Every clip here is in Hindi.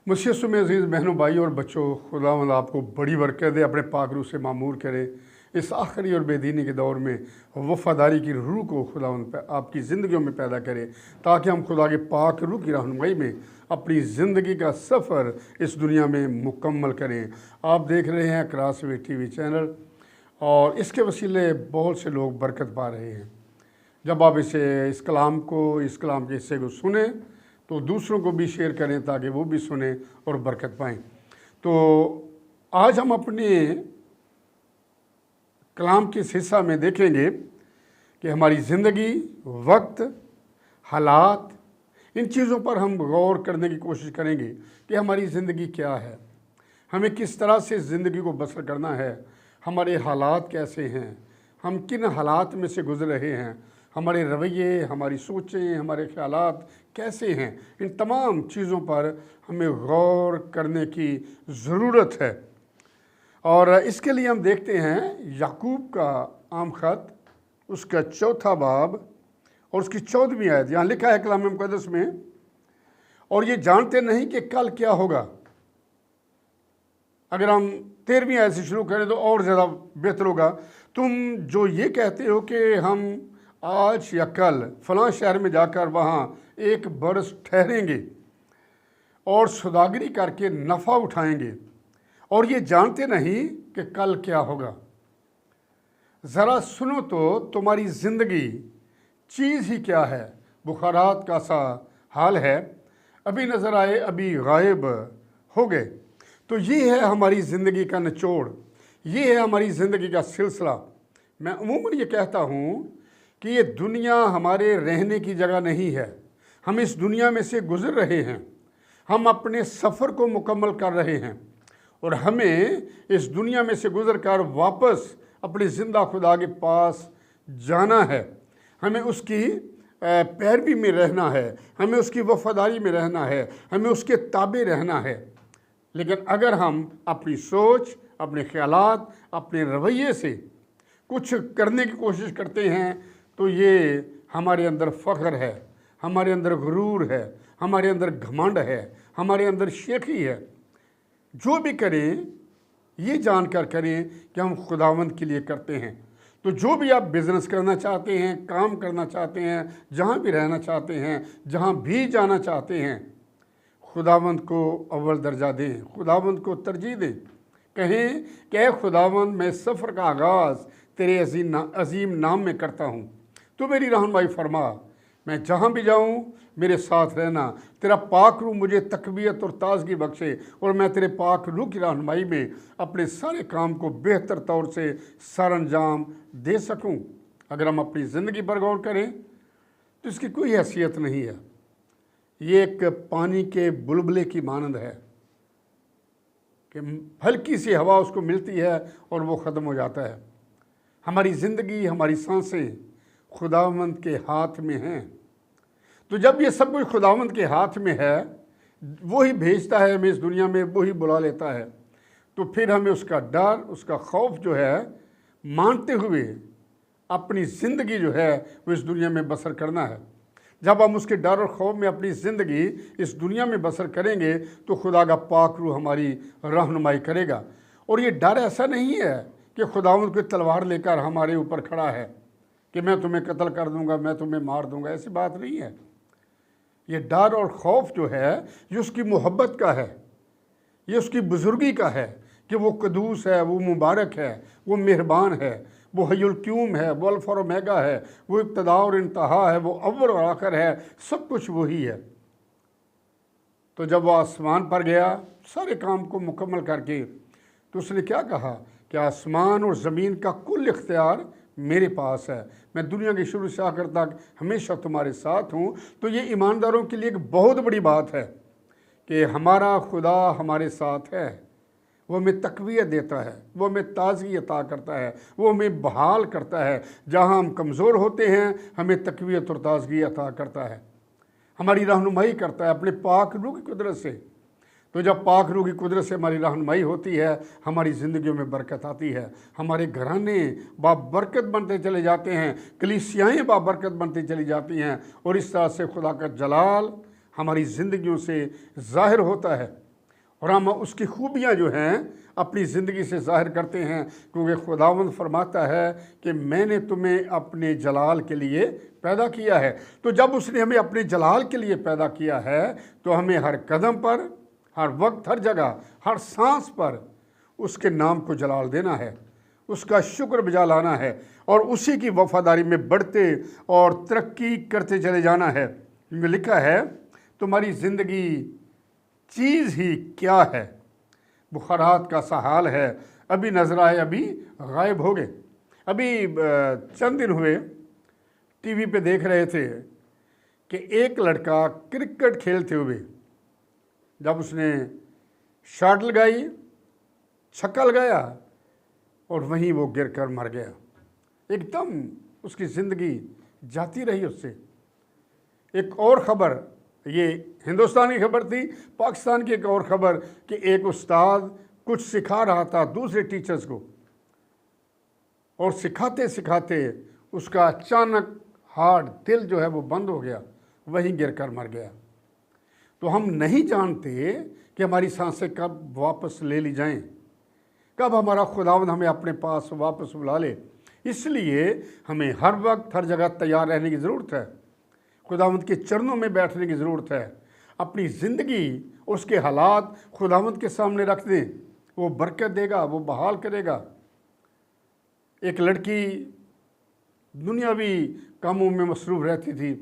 मुझसे में अज़ीज़ बहनों भाई और बच्चों, खुदावंद आपको बड़ी बरकत दे, अपने पाक रूह से मामूर करे। इस आखिरी और बेदीनी के दौर में वफ़ादारी की रूह को खुदावंद आपकी ज़िंदगियों में पैदा करे, ताकि हम खुदा के पाक रूह की रहनुमाई में अपनी ज़िंदगी का सफ़र इस दुनिया में मुकम्मल करें। आप देख रहे हैं क्रासवे टीवी चैनल और इसके वसीले बहुत से लोग बरकत पा रहे हैं। जब आप इस कलाम के हिस्से को सुने तो दूसरों को भी शेयर करें ताकि वो भी सुने और बरकत पाएँ। तो आज हम अपने कलाम के इस हिस्सा में देखेंगे कि हमारी ज़िंदगी, वक्त, हालात, इन चीज़ों पर हम गौर करने की कोशिश करेंगे कि हमारी ज़िंदगी क्या है, हमें किस तरह से ज़िंदगी को बसर करना है, हमारे हालात कैसे हैं, हम किन हालात में से गुज़र रहे हैं, हमारे रवैये, हमारी सोचें, हमारे ख़यालात कैसे हैं। इन तमाम चीज़ों पर हमें गौर करने की ज़रूरत है। और इसके लिए हम देखते हैं याकूब का आम ख़त, उसका 4 बाब और उसकी 14वीं आयत। यहाँ लिखा है कलाम मुक़द्दस में, और ये जानते नहीं कि कल क्या होगा। अगर हम 13वीं आयत से शुरू करें तो और ज़्यादा बेहतर होगा। तुम जो ये कहते हो कि हम आज या कल फ़लाँ शहर में जाकर वहाँ एक बरस ठहरेंगे और सौदागरी करके नफ़ा उठाएंगे, और ये जानते नहीं कि कल क्या होगा। ज़रा सुनो तो तुम्हारी ज़िंदगी चीज़ ही क्या है। बुखारात का सा हाल है, अभी नज़र आए अभी गायब हो गए। तो ये है हमारी ज़िंदगी का निचोड़, ये है हमारी ज़िंदगी का सिलसिला। मैं अमूमन ये कहता हूँ कि ये दुनिया हमारे रहने की जगह नहीं है। हम इस दुनिया में से गुज़र रहे हैं, हम अपने सफ़र को मुकम्मल कर रहे हैं, और हमें इस दुनिया में से गुज़र कर वापस अपने ज़िंदा खुदा के पास जाना है। हमें उसकी पैरवी में रहना है, हमें उसकी वफ़ादारी में रहना है, हमें उसके ताबे रहना है। लेकिन अगर हम अपनी सोच, अपने ख़यालात, अपने रवैये से कुछ करने की कोशिश करते हैं तो ये हमारे अंदर फ़ख्र है, हमारे अंदर गुरूर है, हमारे अंदर घमंड है, हमारे अंदर शेखी है। जो भी करें ये जानकर करें कि हम खुदावंद के लिए करते हैं। तो जो भी आप बिज़नेस करना चाहते हैं, काम करना चाहते हैं, जहाँ भी रहना चाहते हैं, जहाँ भी जाना चाहते हैं, खुदावंद को अव्वल दर्जा दें, खुदावंद को तरजीह दें। कहें कि ऐ खुदावंद, मैं सफ़र का आगाज़ तेरे अजीम नाम में करता हूँ, तो मेरी रहनुमाई फरमा। मैं जहाँ भी जाऊँ मेरे साथ रहना, तेरा पाक रूह मुझे तकवीयत और ताज़गी बख्शे, और मैं तेरे पाक रूह की रहनुमाई में अपने सारे काम को बेहतर तौर से सरअंजाम दे सकूँ। अगर हम अपनी ज़िंदगी पर गौर करें तो इसकी कोई हैसियत नहीं है। ये एक पानी के बुलबुले की मानंद है कि हल्की सी हवा उसको मिलती है और वो ख़त्म हो जाता है। हमारी ज़िंदगी, हमारी सांसें खुदावंद के हाथ में हैं। तो जब ये सब कुछ खुदावंद के हाथ में है, वो ही भेजता है हमें इस दुनिया में, वो ही बुला लेता है, तो फिर हमें उसका डर, उसका खौफ जो है मानते हुए अपनी ज़िंदगी जो है वो इस दुनिया में बसर करना है। जब हम उसके डर और खौफ में अपनी ज़िंदगी इस दुनिया में बसर करेंगे तो खुदा का पाक रूह हमारी रहनुमाई करेगा। और ये डर ऐसा नहीं है कि खुदावंद कोई तलवार लेकर हमारे ऊपर खड़ा है कि मैं तुम्हें कत्ल कर दूंगा, मैं तुम्हें मार दूंगा, ऐसी बात नहीं है। ये डर और खौफ जो है ये उसकी मोहब्बत का है, ये उसकी बुजुर्गी का है कि वो कदूस है, वो मुबारक है, वो मेहरबान है, वो हय्युल क्यूम है, वो अल्फ़ा और ओमेगा है, वो इब्तिदा और इंतहा है, वो अव्वल और आखिर है, सब कुछ वही है। तो जब वो आसमान पर गया सारे काम को मुकम्मल करके, तो उसने क्या कहा कि आसमान और ज़मीन का कुल इख्तियार मेरे पास है, मैं दुनिया की शुरू से आखिर तक हमेशा तुम्हारे साथ हूँ। तो ये ईमानदारों के लिए एक बहुत बड़ी बात है कि हमारा खुदा हमारे साथ है। वो हमें तक़वियत देता है, वो हमें ताज़गी अता करता है, वो हमें बहाल करता है। जहाँ हम कमज़ोर होते हैं हमें तक़वियत और ताज़गी अता करता है, हमारी रहनुमाई करता है अपने पाक रूह की कुदरत से। तो जब पाक रूह की कुदरत से हमारी रहनुमाई होती है, हमारी ज़िंदगियों में बरकत आती है, हमारे घराने बाबरकत बनते चले जाते हैं, कलीसियाएँ बाबरकत बनती चली जाती हैं, और इस तरह से खुदा का जलाल हमारी ज़िंदगियों से ज़ाहिर होता है। और हम उसकी खूबियाँ जो हैं अपनी ज़िंदगी से ज़ाहिर करते हैं, क्योंकि खुदावंद फरमाता है कि मैंने तुम्हें अपने जलाल के लिए पैदा किया है। तो जब उसने हमें अपने जलाल के लिए पैदा किया है तो हमें हर कदम पर, हर वक्त, हर जगह, हर सांस पर उसके नाम को जलाल देना है, उसका शुक्र बजा लाना है और उसी की वफादारी में बढ़ते और तरक्की करते चले जाना है। क्योंकि लिखा है तुम्हारी ज़िंदगी चीज़ ही क्या है, बुखारात का सा हाल है, अभी नजर आए अभी गायब हो गए। अभी चंद दिन हुए टीवी पे देख रहे थे कि एक लड़का क्रिकेट खेलते हुए जब उसने शॉट लगाई, छक्का लगाया और वहीं वो गिर कर मर गया। एकदम उसकी ज़िंदगी जाती रही उससे। एक और ख़बर, ये हिंदुस्तान की खबर थी, पाकिस्तान की एक और ख़बर कि एक उस्ताद कुछ सिखा रहा था दूसरे टीचर्स को और सिखाते सिखाते उसका अचानक हार्ट, दिल जो है वो बंद हो गया, वहीं गिर कर मर गया। तो हम नहीं जानते कि हमारी सांसें कब वापस ले ली जाएं, कब हमारा खुदावंद हमें अपने पास वापस बुला ले। इसलिए हमें हर वक्त हर जगह तैयार रहने की ज़रूरत है, खुदावंद के चरणों में बैठने की ज़रूरत है। अपनी ज़िंदगी, उसके हालात खुदावंद के सामने रख दें, वो बरकत देगा, वो बहाल करेगा। एक लड़की दुनियावी कामों में मसरूफ़ रहती थी,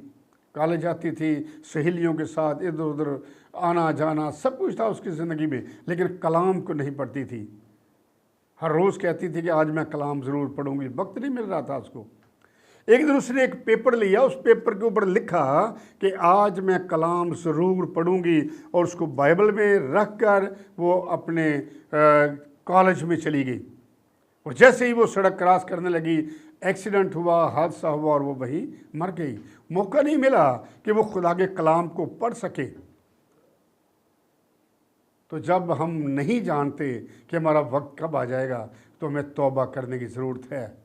कॉलेज जाती थी, सहेलियों के साथ इधर उधर आना जाना सब कुछ था उसकी ज़िंदगी में, लेकिन कलाम को नहीं पढ़ती थी। हर रोज़ कहती थी कि आज मैं कलाम ज़रूर पढ़ूंगी, वक्त नहीं मिल रहा था उसको। एक दिन उसने एक पेपर लिया, उस पेपर के ऊपर लिखा कि आज मैं कलाम ज़रूर पढ़ूंगी और उसको बाइबल में रख कर वो अपने कॉलेज में चली गई। और जैसे ही वो सड़क क्रॉस करने लगी, एक्सीडेंट हुआ, हादसा हुआ और वो वहीं मर गई। मौका नहीं मिला कि वो खुदा के कलाम को पढ़ सके। तो जब हम नहीं जानते कि हमारा वक्त कब आ जाएगा तो हमें तौबा करने की ज़रूरत है,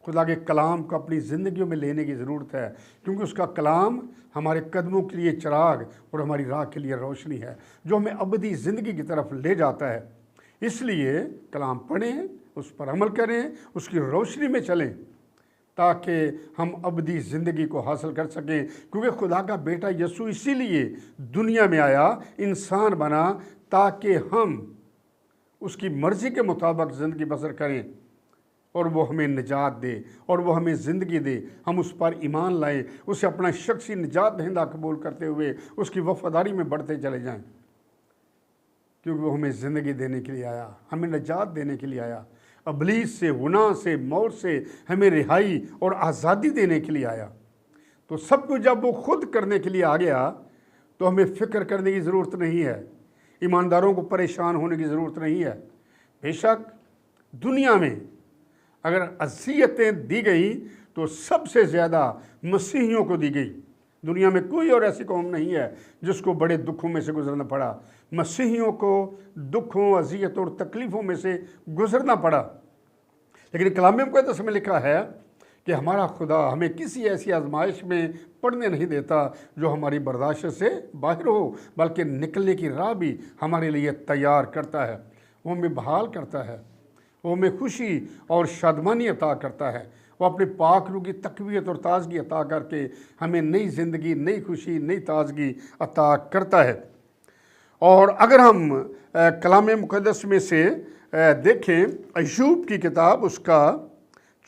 खुदा के कलाम को अपनी ज़िंदगियों में लेने की ज़रूरत है, क्योंकि उसका कलाम हमारे कदमों के लिए चिराग और हमारी राह के लिए रोशनी है, जो हमें अबदी ज़िंदगी की तरफ ले जाता है। इसलिए कलाम पढ़ें, उस पर अमल करें, उसकी रोशनी में चलें, ताकि हम अबदी ज़िंदगी को हासिल कर सकें। क्योंकि खुदा का बेटा यीशु इसीलिए दुनिया में आया, इंसान बना, ताकि हम उसकी मर्ज़ी के मुताबिक ज़िंदगी बसर करें और वो हमें निजात दे और वो हमें ज़िंदगी दे। हम उस पर ईमान लाएं, उसे अपना शख्सी निजात दहिंदा कबूल करते हुए उसकी वफ़ादारी में बढ़ते चले जाएं, क्योंकि वो हमें ज़िंदगी देने के लिए आया, हमें निजात देने के लिए आया, अबलीस से, गुनाह से, मौत से हमें रिहाई और आज़ादी देने के लिए आया। तो सब कुछ जब वो खुद करने के लिए आ गया तो हमें फ़िक्र करने की ज़रूरत नहीं है, ईमानदारों को परेशान होने की ज़रूरत नहीं है। बेशक दुनिया में अगर अज़ियतें दी गई तो सबसे ज़्यादा मसीहियों को दी गई। दुनिया में कोई और ऐसी कौम नहीं है जिसको बड़े दुखों में से गुजरना पड़ा। मसीहियों को दुखों, अज़ियतों और तकलीफ़ों में से गुजरना पड़ा। लेकिन कलाम मुक़द्दस में लिखा है कि हमारा खुदा हमें किसी ऐसी आजमाइश में पड़ने नहीं देता जो हमारी बर्दाश्त से बाहर हो, बल्कि निकलने की राह भी हमारे लिए तैयार करता है। वो हमें बहाल करता है, वो हमें खुशी और शादमानी अता करता है। वो अपने पाक रूह की तक़वियत और ताज़गी अता करके हमें नई ज़िंदगी, नई खुशी, नई ताज़गी अता करता है। और अगर हम कलाम मुक़द्दस में से देखें, अय्यूब की किताब, उसका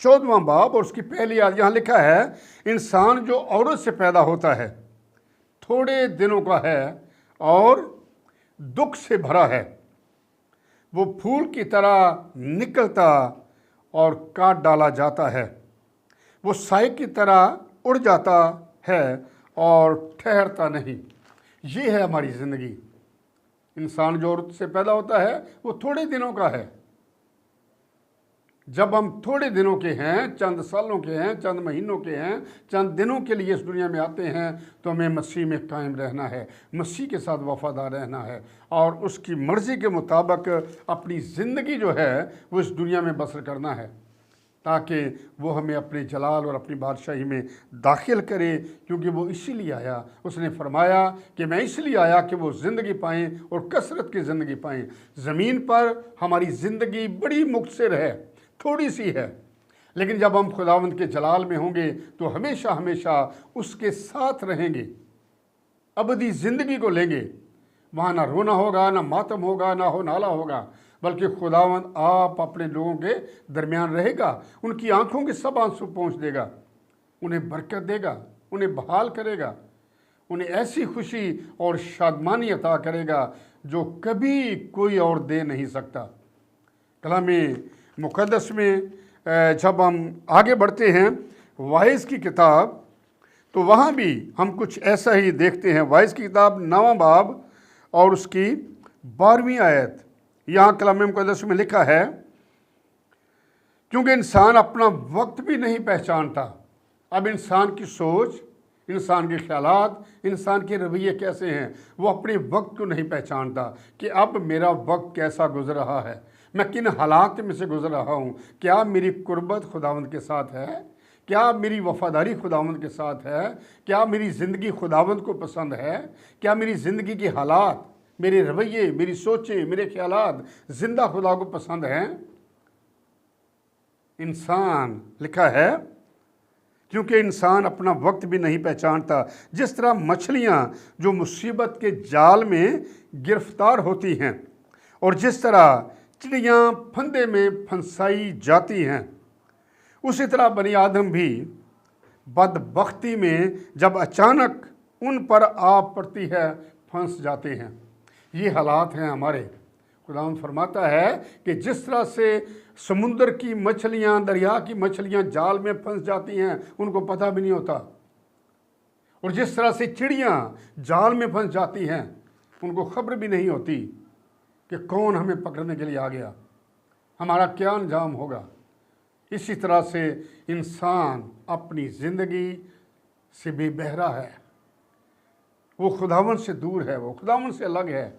14वां बाब और उसकी पहली आयत, यहाँ लिखा है, इंसान जो औरत से पैदा होता है थोड़े दिनों का है और दुख से भरा है। वो फूल की तरह निकलता और काट डाला जाता है, वो साए की तरह उड़ जाता है और ठहरता नहीं। ये है हमारी ज़िंदगी। इंसान जो औरत से पैदा होता है वो थोड़े दिनों का है। जब हम थोड़े दिनों के हैं, चंद सालों के हैं, चंद महीनों के हैं, चंद दिनों के लिए इस दुनिया में आते हैं, तो हमें मसीह में कायम रहना है, मसीह के साथ वफ़ादार रहना है और उसकी मर्ज़ी के मुताबिक अपनी ज़िंदगी जो है वो इस दुनिया में बसर करना है। ताकि वो हमें अपने जलाल और अपनी बादशाही में दाखिल करे, क्योंकि वो इसीलिए आया। उसने फरमाया कि मैं इसलिए आया कि वो ज़िंदगी पाएँ और कसरत की ज़िंदगी पाएँ। ज़मीन पर हमारी ज़िंदगी बड़ी मुख्तसर है, थोड़ी सी है, लेकिन जब हम खुदावंद के जलाल में होंगे तो हमेशा हमेशा उसके साथ रहेंगे, अबदी ज़िंदगी को लेंगे। वहाँ ना रोना होगा, ना मातम होगा, ना हो नाला होगा, बल्कि खुदावंद आप अपने लोगों के दरमियान रहेगा, उनकी आंखों के सब आंसू पहुँच देगा, उन्हें बरकत देगा, उन्हें बहाल करेगा, उन्हें ऐसी खुशी और शादमानी अता करेगा जो कभी कोई और दे नहीं सकता। कलाम मुक़द्दस में जब हम आगे बढ़ते हैं वाइज़ की किताब, तो वहाँ भी हम कुछ ऐसा ही देखते हैं। वाइज़ की किताब 9वां बाब और उसकी 12वीं आयत, यहाँ कलाम मुक़द्दस में लिखा है, क्योंकि इंसान अपना वक्त भी नहीं पहचानता। अब इंसान की सोच, इंसान के ख्यालात, इंसान के रवैये कैसे हैं, वो अपने वक्त को नहीं पहचानता कि अब मेरा वक्त कैसा गुजर रहा है, मैं किन हालात में से गुजर रहा हूँ। क्या मेरी कुर्बत खुदावंद के साथ है? क्या मेरी वफ़ादारी खुदावंद के साथ है? क्या मेरी ज़िंदगी खुदावंद को पसंद है? क्या मेरी ज़िंदगी के हालात, मेरे रवैये, मेरी सोचें, मेरे ख्यालात जिंदा खुदा को पसंद हैं? इंसान, लिखा है, क्योंकि इंसान अपना वक्त भी नहीं पहचानता। जिस तरह मछलियाँ जो मुसीबत के जाल में गिरफ्तार होती हैं और जिस तरह चिड़ियाँ फंदे में फंसाई जाती हैं, उसी तरह बनी आदम भी बदबख्ती में जब अचानक उन पर आ पड़ती है फंस जाते हैं। ये हालात हैं हमारे। खुदावंद फरमाता है कि जिस तरह से समुंदर की मछलियाँ, दरिया की मछलियाँ जाल में फंस जाती हैं, उनको पता भी नहीं होता, और जिस तरह से चिड़ियाँ जाल में फंस जाती हैं, उनको खबर भी नहीं होती कि कौन हमें पकड़ने के लिए आ गया, हमारा क्या अंजाम होगा। इसी तरह से इंसान अपनी ज़िंदगी से बेबहरा है, वो खुदावंद से दूर है, वो खुदावंद से अलग है,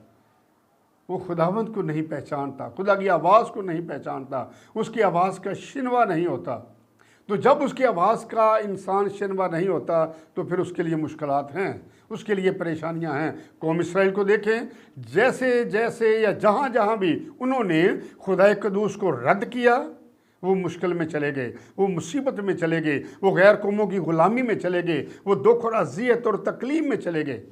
वो खुदावंद को नहीं पहचानता, खुदा की आवाज़ को नहीं पहचानता, उसकी आवाज़ का शिनवा नहीं होता। तो जब उसकी आवाज़ का इंसान शिनवा नहीं होता तो फिर उसके लिए मुश्किलात हैं, उसके लिए परेशानियां हैं। कौम इसराइल को देखें, जैसे जैसे या जहाँ जहाँ भी उन्होंने खुदा कदूस को रद्द किया, वो मुश्किल में चले गए, वो मुसीबत में चले गए, वो गैर कौमों की ग़ुलामी में चले गए, वो दुख और अज़ियत और तकलीफ में चले गए।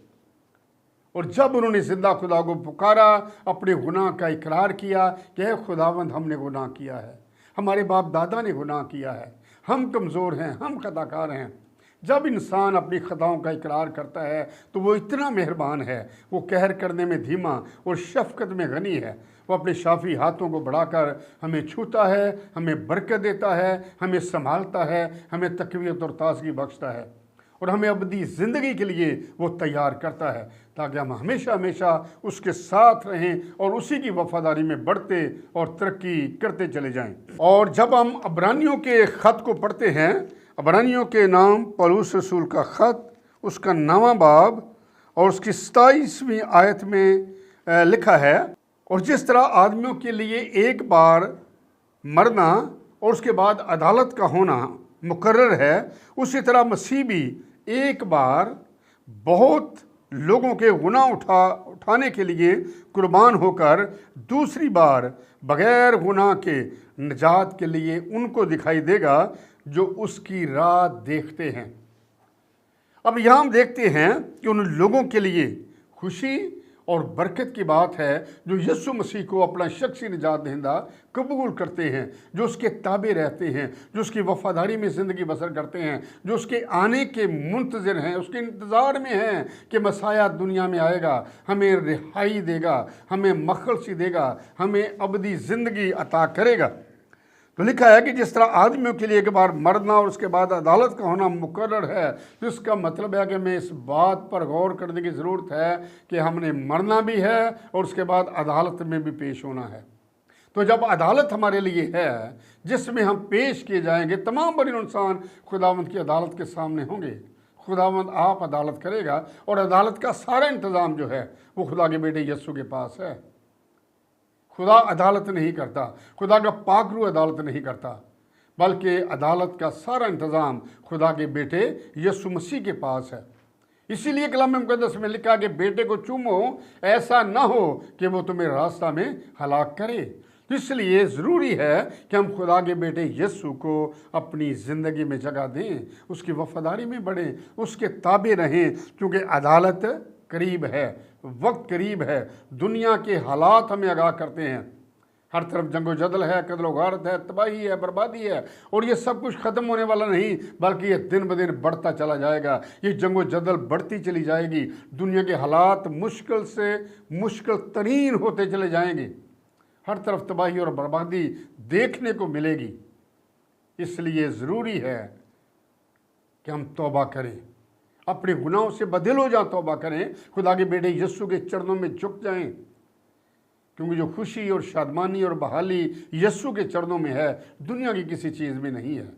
और जब उन्होंने ज़िंदा खुदा को पुकारा, अपने गुनाह का इकरार किया कि हे खुदावंद, हमने गुनाह किया है, हमारे बाप दादा ने गुनाह किया है, हम कमज़ोर हैं, हम खताकार हैं। जब इंसान अपनी ख़ताओं का इकरार करता है तो वो इतना मेहरबान है, वो कहर करने में धीमा और शफ़क़त में गनी है। वो अपने शाफ़ी हाथों को बढ़ाकर हमें छूता है, हमें बरकत देता है, हमें संभालता है, हमें तक़वियत और ताज़गी बख्शता है, और हमें अबदी ज़िंदगी के लिए वो तैयार करता है, ताकि हम हमेशा हमेशा उसके साथ रहें और उसी की वफ़ादारी में बढ़ते और तरक्की करते चले जाएं। और जब हम अब्रानियों के ख़त को पढ़ते हैं, अब्रानियों के नाम पौलुस रसूल का ख़त, उसका 9वां बाब और उसकी 27वीं आयत में लिखा है, और जिस तरह आदमियों के लिए एक बार मरना और उसके बाद अदालत का होना मुकर्रर है, उसी तरह मसीह भी एक बार बहुत लोगों के गुनाह उठाने के लिए कुर्बान होकर दूसरी बार बग़ैर गुनाह के निजात के लिए उनको दिखाई देगा जो उसकी राह देखते हैं। अब यहाँ हम देखते हैं कि उन लोगों के लिए खुशी और बरकत की बात है जो यीशु मसीह को अपना शख्सी निजात दहिंदा कबूल करते हैं, जो उसके ताबे रहते हैं, जो उसकी वफ़ादारी में ज़िंदगी बसर करते हैं, जो उसके आने के मुंतज़िर हैं, उसके इंतज़ार में हैं कि मसाया दुनिया में आएगा, हमें रिहाई देगा, हमें मखलसी देगा, हमें अबदी ज़िंदगी अता करेगा। तो लिखा है कि जिस तरह आदमियों के लिए एक बार मरना और उसके बाद अदालत का होना मुकर्रर है, तो इसका मतलब है कि हमें इस बात पर गौर करने की ज़रूरत है कि हमने मरना भी है और उसके बाद अदालत में भी पेश होना है। तो जब अदालत हमारे लिए है जिसमें हम पेश किए जाएंगे, तमाम बड़े इंसान खुदावंद की अदालत के सामने होंगे, खुदावंद आप अदालत करेगा, और अदालत का सारा इंतज़ाम जो है वो खुदा के बेटे यीशु के पास है। खुदा अदालत नहीं करता, खुदा का पाक रूह अदालत नहीं करता, बल्कि अदालत का सारा इंतज़ाम खुदा के बेटे यीशु मसीह के पास है। इसीलिए कलाम मुक़द्दस में लिखा कि बेटे को चूमो, ऐसा ना हो कि वो तुम्हें रास्ता में हलाक करे। तो इसलिए ज़रूरी है कि हम खुदा के बेटे यीशु को अपनी ज़िंदगी में जगह दें, उसकी वफादारी में बढ़ें, उसके ताबे रहें, क्योंकि अदालत करीब है, वक्त करीब है। दुनिया के हालात हमें आगाह करते हैं। हर तरफ जंगो जदल है, कत्लो गारत है, तबाही है, बर्बादी है, और ये सब कुछ ख़त्म होने वाला नहीं, बल्कि ये दिन ब दिन बढ़ता चला जाएगा। ये जंगो जदल बढ़ती चली जाएगी। दुनिया के हालात मुश्किल से मुश्किल तरीन होते चले जाएंगे। हर तरफ तबाही और बर्बादी देखने को मिलेगी। इसलिए ज़रूरी है कि हम तौबा करें, अपने गुनाहों से बदल हो जाएं, तौबा करें, खुदा के बेटे यीशु के चरणों में झुक जाएं, क्योंकि जो खुशी और शादमानी और बहाली यीशु के चरणों में है, दुनिया की किसी चीज़ में नहीं है।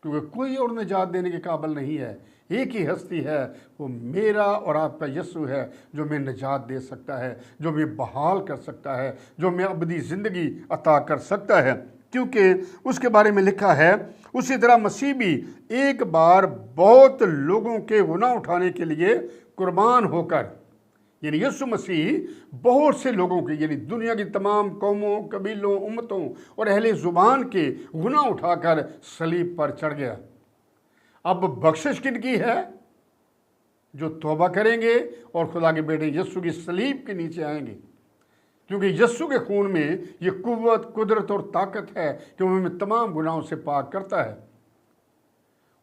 क्योंकि कोई और निजात देने के काबिल नहीं है। एक ही हस्ती है, वो मेरा और आपका यीशु है, जो मैं निजात दे सकता है, जो मैं बहाल कर सकता है, जो मैं अबदी ज़िंदगी अता कर सकता है, क्योंकि उसके बारे में लिखा है। उसी तरह मसीह भी एक बार बहुत लोगों के गुनाह उठाने के लिए कुर्बान होकर, यानी यीशु मसीह बहुत से लोगों के, यानी दुनिया की तमाम कौमों, कबीलों, उम्मतों और अहले ज़ुबान के गुनाह उठाकर सलीब पर चढ़ गया। अब बख्शिश किनकी है? जो तौबा करेंगे और खुदा के बेटे यीशु की सलीब के नीचे आएंगे, क्योंकि यीशु के खून में ये कुव्वत, कुदरत और ताकत है कि वो हमें तमाम गुनाहों से पाक करता है।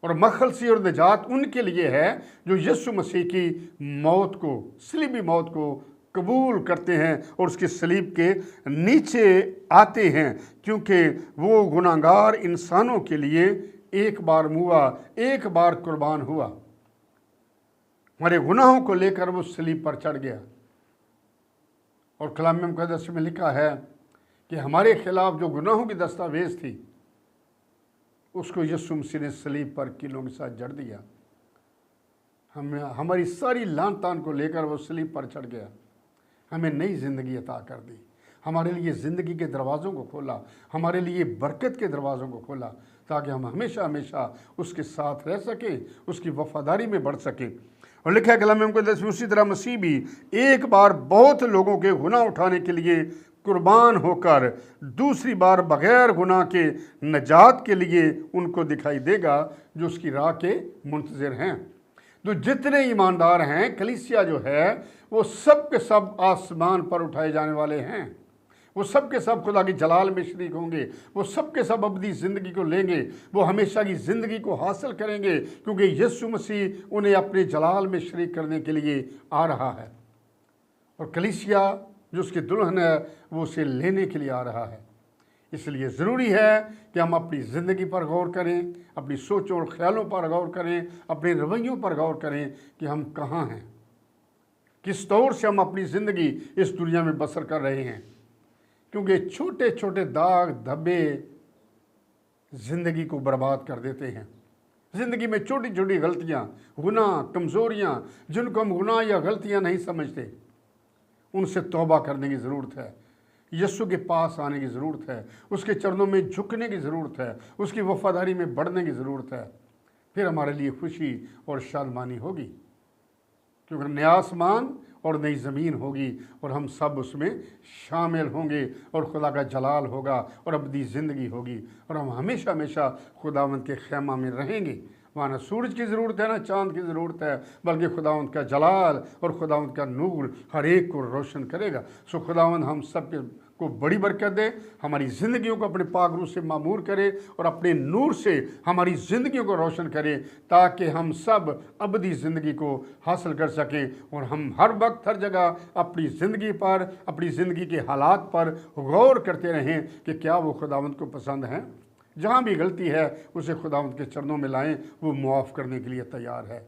और मखलसी और निजात उनके लिए है जो यीशु मसीह की मौत को, सलीबी मौत को कबूल करते हैं और उसकी सलीब के नीचे आते हैं, क्योंकि वो गुनाहगार इंसानों के लिए एक बार मुआ, एक बार कुर्बान हुआ। हमारे गुनाहों को लेकर वो सलीब पर चढ़ गया। और कलाम मुक़द्दस में लिखा है कि हमारे खिलाफ जो गुनाहों की दस्तावेज़ थी, उसको यीशु मसीह ने सलीब पर कीलों के साथ जड़ दिया। हमारी सारी लान तान को लेकर वो सलीब पर चढ़ गया, हमें नई ज़िंदगी अता कर दी, हमारे लिए ज़िंदगी के दरवाज़ों को खोला, हमारे लिए बरकत के दरवाज़ों को खोला, ताकि हम हमेशा हमेशा उसके साथ रह सकें, उसकी वफादारी में बढ़ सकें। और लिखा है कलाम मुक़द्दस में, उसी तरह मसीह भी एक बार बहुत लोगों के गुनाह उठाने के लिए कुर्बान होकर दूसरी बार बग़ैर गुनाह के नजात के लिए उनको दिखाई देगा, जो उसकी राह के मुंतज़िर हैं। तो जितने ईमानदार हैं, कलीसिया जो है, वो सब के सब आसमान पर उठाए जाने वाले हैं। वो सब के सब खुदा की जलाल में शरीक होंगे, वो सब के सब अबदी ज़िंदगी को लेंगे, वो हमेशा की ज़िंदगी को हासिल करेंगे, क्योंकि यीशु मसीह उन्हें अपने जलाल में शरीक करने के लिए आ रहा है। और कलीसिया जो उसकी दुल्हन है, वो उसे लेने के लिए आ रहा है। इसलिए ज़रूरी है कि हम अपनी ज़िंदगी पर गौर करें, अपनी सोचों और ख्यालों पर गौर करें, अपने रवैयों पर गौर करें कि हम कहाँ हैं, किस तौर से हम अपनी ज़िंदगी इस दुनिया में बसर कर रहे हैं। क्योंकि छोटे छोटे दाग धब्बे ज़िंदगी को बर्बाद कर देते हैं। ज़िंदगी में छोटी छोटी गलतियाँ, गुनाह, कमज़ोरियाँ, जिनको हम गुनाह या गलतियाँ नहीं समझते, उनसे तौबा करने की ज़रूरत है। यीशु के पास आने की ज़रूरत है, उसके चरणों में झुकने की ज़रूरत है, उसकी वफादारी में बढ़ने की ज़रूरत है। फिर हमारे लिए खुशी और शादमानी होगी, क्योंकि नया आसमान और नई ज़मीन होगी और हम सब उसमें शामिल होंगे और खुदा का जलाल होगा और अबदी ज़िंदगी होगी और हम हमेशा हमेशा खुदावंद के खैमा में रहेंगे। वहाँ ना सूरज की ज़रूरत है, ना चाँद की ज़रूरत है, बल्कि खुदावंद का जलाल और खुदावंद का नूर हर एक को रोशन करेगा। सो खुदावंद हम सब को बड़ी बरकत दे, हमारी ज़िंदगियों को अपने पाक रूह से मामूर करे और अपने नूर से हमारी ज़िंदगियों को रोशन करे, ताकि हम सब अबदी ज़िंदगी को हासिल कर सकें और हम हर वक्त हर जगह अपनी ज़िंदगी पर, अपनी ज़िंदगी के हालात पर गौर करते रहें कि क्या वो खुदावंद को पसंद हैं। जहाँ भी गलती है उसे खुदावंद के चरणों में लाएं, वो मुआफ़ करने के लिए तैयार है।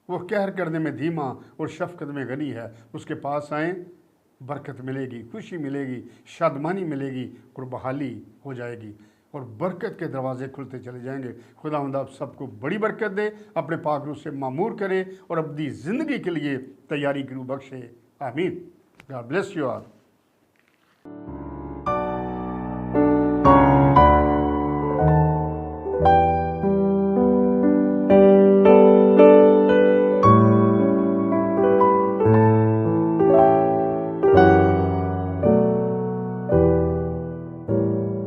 वो कहर करने में धीमा और शफ़क़त में गनी है। उसके पास आएँ, बरकत मिलेगी, खुशी मिलेगी, शादमानी मिलेगी और बहाली हो जाएगी और बरकत के दरवाजे खुलते चले जाएंगे। खुदावंद आप सबको बड़ी बरकत दे, अपने पाक रूह से मामूर करे और अपनी ज़िंदगी के लिए तैयारी की रूह बख्शे। आमीन। God bless you all.